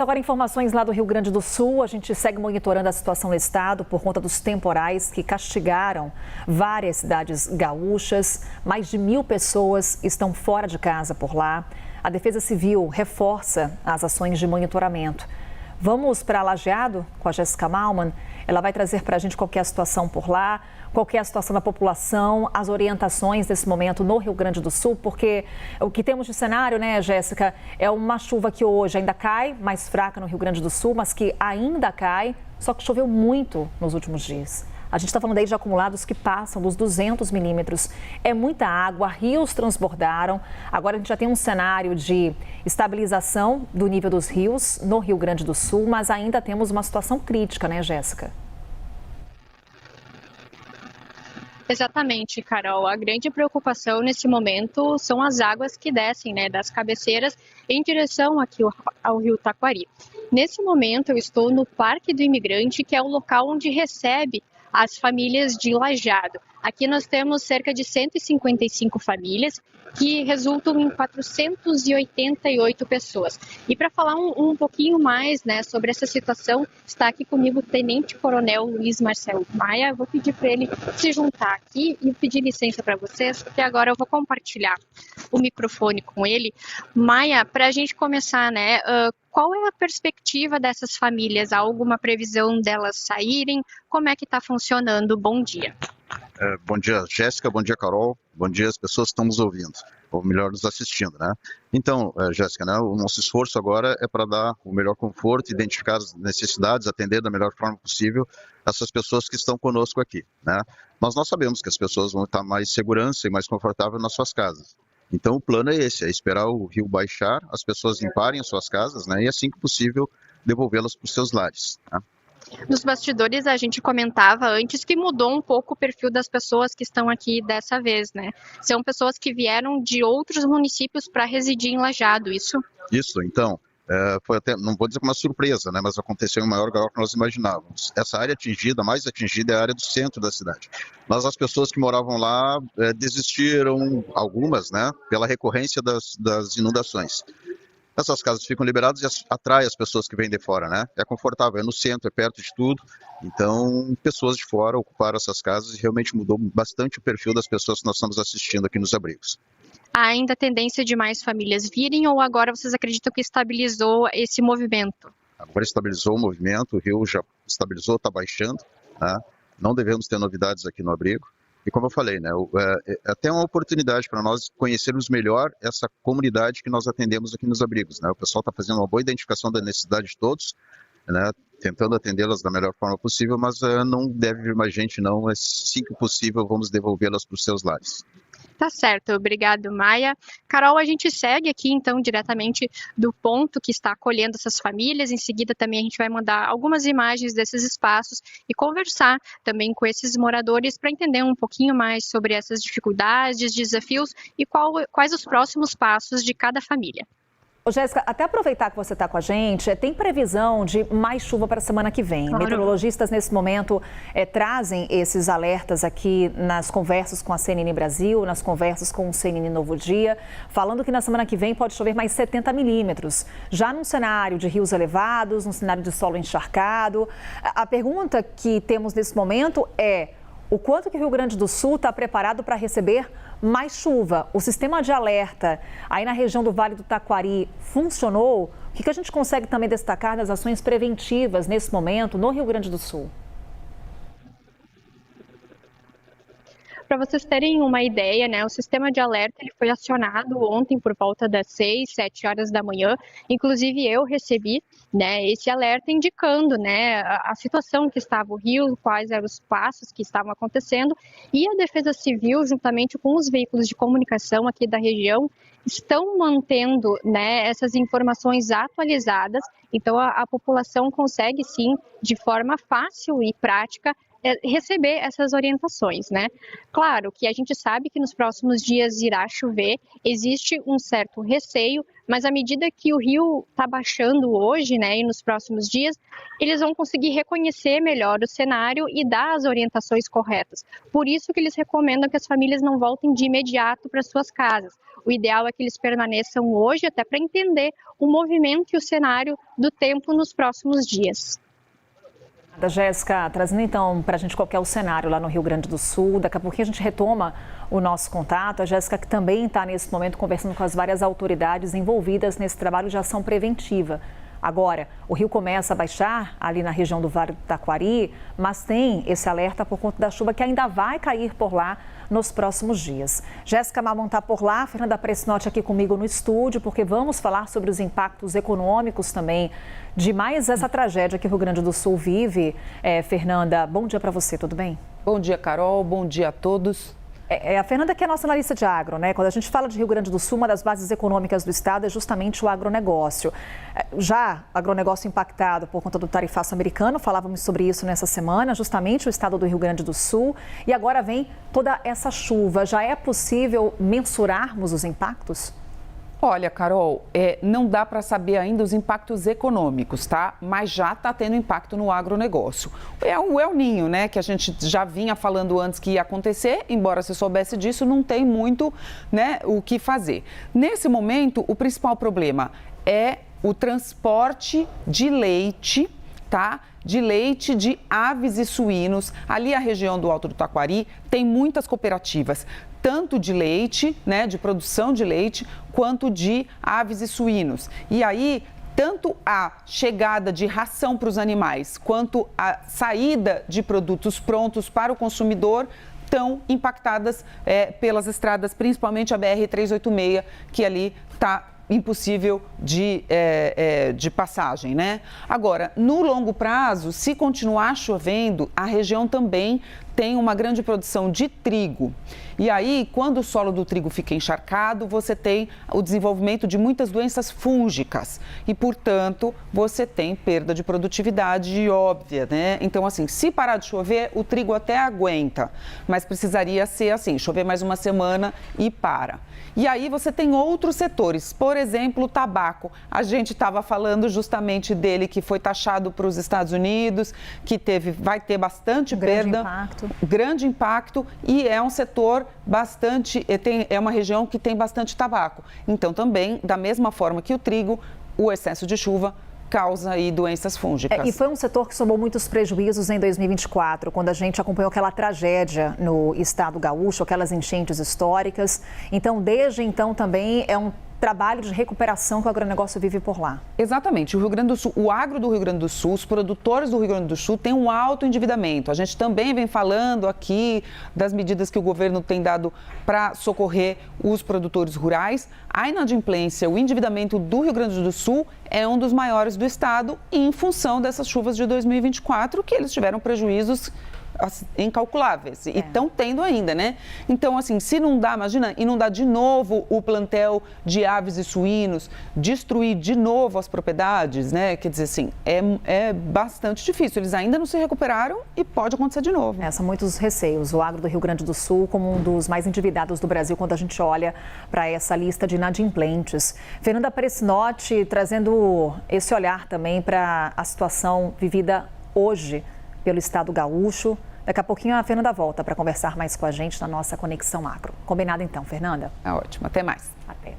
Agora, informações lá do Rio Grande do Sul. A gente segue monitorando a situação no estado por conta dos temporais que castigaram várias cidades gaúchas. Mais de 1.000 pessoas estão fora de casa por lá. A Defesa Civil reforça as ações de monitoramento. Vamos para Lajeado com a Jéssica Malman. Ela vai trazer para a gente qual que é a situação por lá, qual que é a situação da população, as orientações desse momento no Rio Grande do Sul, porque o que temos de cenário, né, Jéssica, é uma chuva que hoje ainda cai, mais fraca no Rio Grande do Sul, mas que ainda cai, só que choveu muito nos últimos dias. A gente está falando aí de acumulados que passam dos 200 milímetros. É muita água, rios transbordaram. Agora a gente já tem um cenário de estabilização do nível dos rios no Rio Grande do Sul, mas ainda temos uma situação crítica, né, Jéssica? Exatamente, Carol. A grande preocupação nesse momento são as águas que descem, né, das cabeceiras em direção aqui ao Rio Taquari. Nesse momento eu estou no Parque do Imigrante, que é o local onde recebe as famílias de Lajeado. Aqui nós temos cerca de 155 famílias, que resultam em 488 pessoas. E para falar um pouquinho mais, né, sobre essa situação, está aqui comigo o Tenente Coronel Luiz Marcelo Maia. Eu vou pedir para ele se juntar aqui e pedir licença para vocês, porque agora eu vou compartilhar o microfone com ele. Maia, para a gente começar, né, qual é a perspectiva dessas famílias? Há alguma previsão delas saírem? Como é que está funcionando? Bom dia. Bom dia, Jéssica. Bom dia, Carol. Bom dia às pessoas que estão nos ouvindo, ou melhor, nos assistindo, né? Então, Jéssica, né, o nosso esforço agora é para dar o melhor conforto, identificar as necessidades, atender da melhor forma possível essas pessoas que estão conosco aqui, né? Mas nós sabemos que as pessoas vão estar mais segurança e mais confortável nas suas casas. Então, o plano é esse, é esperar o rio baixar, as pessoas limparem as suas casas, né? E assim que possível, devolvê-las para os seus lares, né? Nos bastidores a gente comentava antes que mudou um pouco o perfil das pessoas que estão aqui dessa vez, né? São pessoas que vieram de outros municípios para residir em Lajeado, isso? Isso, então, foi até, não vou dizer que uma surpresa, né? Mas aconteceu em maior grau que nós imaginávamos. Essa área atingida, mais atingida, é a área do centro da cidade. Mas as pessoas que moravam lá desistiram, algumas, né? Pela recorrência das inundações. Essas casas ficam liberadas e atrai as pessoas que vêm de fora, né? É confortável, é no centro, é perto de tudo. Então, pessoas de fora ocuparam essas casas e realmente mudou bastante o perfil das pessoas que nós estamos assistindo aqui nos abrigos. Há ainda tendência de mais famílias virem ou agora vocês acreditam que estabilizou esse movimento? Agora estabilizou o movimento, o rio já estabilizou, está baixando, né? Não devemos ter novidades aqui no abrigo. E como eu falei, né, é até uma oportunidade para nós conhecermos melhor essa comunidade que nós atendemos aqui nos abrigos, né? O pessoal está fazendo uma boa identificação da necessidade de todos, né, tentando atendê-las da melhor forma possível, mas não deve vir mais gente não, assim que possível vamos devolvê-las para os seus lares. Tá certo, obrigado, Maia. Carol, a gente segue aqui, então, diretamente do ponto que está acolhendo essas famílias. Em seguida, também a gente vai mandar algumas imagens desses espaços e conversar também com esses moradores para entender um pouquinho mais sobre essas dificuldades, desafios e quais os próximos passos de cada família. Ô, Jéssica, até aproveitar que você está com a gente, tem previsão de mais chuva para a semana que vem. Claro. Meteorologistas, nesse momento, trazem esses alertas aqui nas conversas com a CNN Brasil, nas conversas com o CNN Novo Dia, falando que na semana que vem pode chover mais 70 milímetros. Já num cenário de rios elevados, num cenário de solo encharcado. A pergunta que temos nesse momento é: o quanto que o Rio Grande do Sul está preparado para receber mais chuva? O sistema de alerta aí na região do Vale do Taquari funcionou? O que a gente consegue também destacar das ações preventivas nesse momento no Rio Grande do Sul? Para vocês terem uma ideia, né, o sistema de alerta ele foi acionado ontem por volta das 6, 7 horas da manhã. Inclusive eu recebi, né, esse alerta indicando, né, a situação que estava o rio, quais eram os passos que estavam acontecendo. E a Defesa Civil, juntamente com os veículos de comunicação aqui da região, estão mantendo, né, essas informações atualizadas. Então a população consegue sim, de forma fácil e prática, receber essas orientações, né? Claro que a gente sabe que nos próximos dias irá chover, existe um certo receio, mas à medida que o rio está baixando hoje, né, e nos próximos dias, eles vão conseguir reconhecer melhor o cenário e dar as orientações corretas. Por isso que eles recomendam que as famílias não voltem de imediato para suas casas. O ideal é que eles permaneçam hoje até para entender o movimento e o cenário do tempo nos próximos dias. Jéssica, trazendo então para a gente qual que é o cenário lá no Rio Grande do Sul. Daqui a pouquinho a gente retoma o nosso contato. A Jéssica que também está nesse momento conversando com as várias autoridades envolvidas nesse trabalho de ação preventiva. Agora, o rio começa a baixar ali na região do Vale do Taquari, mas tem esse alerta por conta da chuva que ainda vai cair por lá nos próximos dias. Jéssica Malman está por lá, Fernanda Pressinotti aqui comigo no estúdio, porque vamos falar sobre os impactos econômicos também de mais essa tragédia que o Rio Grande do Sul vive. Fernanda, bom dia para você, tudo bem? Bom dia, Carol, bom dia a todos. A Fernanda que é a nossa analista de agro, né? Quando a gente fala de Rio Grande do Sul, uma das bases econômicas do estado é justamente o agronegócio. Já agronegócio impactado por conta do tarifaço americano, falávamos sobre isso nessa semana, justamente o estado do Rio Grande do Sul. E agora vem toda essa chuva. Já é possível mensurarmos os impactos? Olha, Carol, não dá para saber ainda os impactos econômicos, tá? Mas já está tendo impacto no agronegócio. É o El Niño, né, que a gente já vinha falando antes que ia acontecer, embora se soubesse disso, não tem muito, né, o que fazer. Nesse momento, o principal problema é o transporte de leite, tá? De leite de aves e suínos. Ali a região do Alto do Taquari tem muitas cooperativas, tanto de leite, né, de produção de leite, quanto de aves e suínos. E aí, tanto a chegada de ração para os animais, quanto a saída de produtos prontos para o consumidor estão impactadas pelas estradas, principalmente a BR-386, que ali está impossível de passagem, né? Agora, no longo prazo, se continuar chovendo, a região também tem uma grande produção de trigo. E aí, quando o solo do trigo fica encharcado, você tem o desenvolvimento de muitas doenças fúngicas e, portanto, você tem perda de produtividade óbvia, né? Então, assim, se parar de chover, o trigo até aguenta, mas precisaria ser assim, chover mais uma semana e para. E aí você tem outros setores, por exemplo, o tabaco. A gente estava falando justamente dele, que foi taxado para os Estados Unidos, que vai ter bastante perda. Grande impacto, e é um setor é uma região que tem bastante tabaco. Então, também, da mesma forma que o trigo, o excesso de chuva causa aí doenças fúngicas. E foi um setor que somou muitos prejuízos em 2024, quando a gente acompanhou aquela tragédia no estado gaúcho, aquelas enchentes históricas. Então, desde então, também é um trabalho de recuperação que o agronegócio vive por lá. Exatamente. O Rio Grande do Sul, o agro do Rio Grande do Sul, os produtores do Rio Grande do Sul têm um alto endividamento. A gente também vem falando aqui das medidas que o governo tem dado para socorrer os produtores rurais. A inadimplência, o endividamento do Rio Grande do Sul é um dos maiores do estado, em função dessas chuvas de 2024, que eles tiveram prejuízos incalculáveis e estão tendo ainda, né? Então, assim, se inundar, imagina, inundar de novo o plantel de aves e suínos, destruir de novo as propriedades, né? Quer dizer, assim, é bastante difícil. Eles ainda não se recuperaram e pode acontecer de novo. São muitos receios. O agro do Rio Grande do Sul como um dos mais endividados do Brasil quando a gente olha para essa lista de inadimplentes. Fernanda Pressinotti trazendo esse olhar também para a situação vivida hoje pelo estado gaúcho. Daqui a pouquinho a Fernanda volta para conversar mais com a gente na nossa Conexão Agro. Combinado então, Fernanda? É ótimo. Até mais. Até.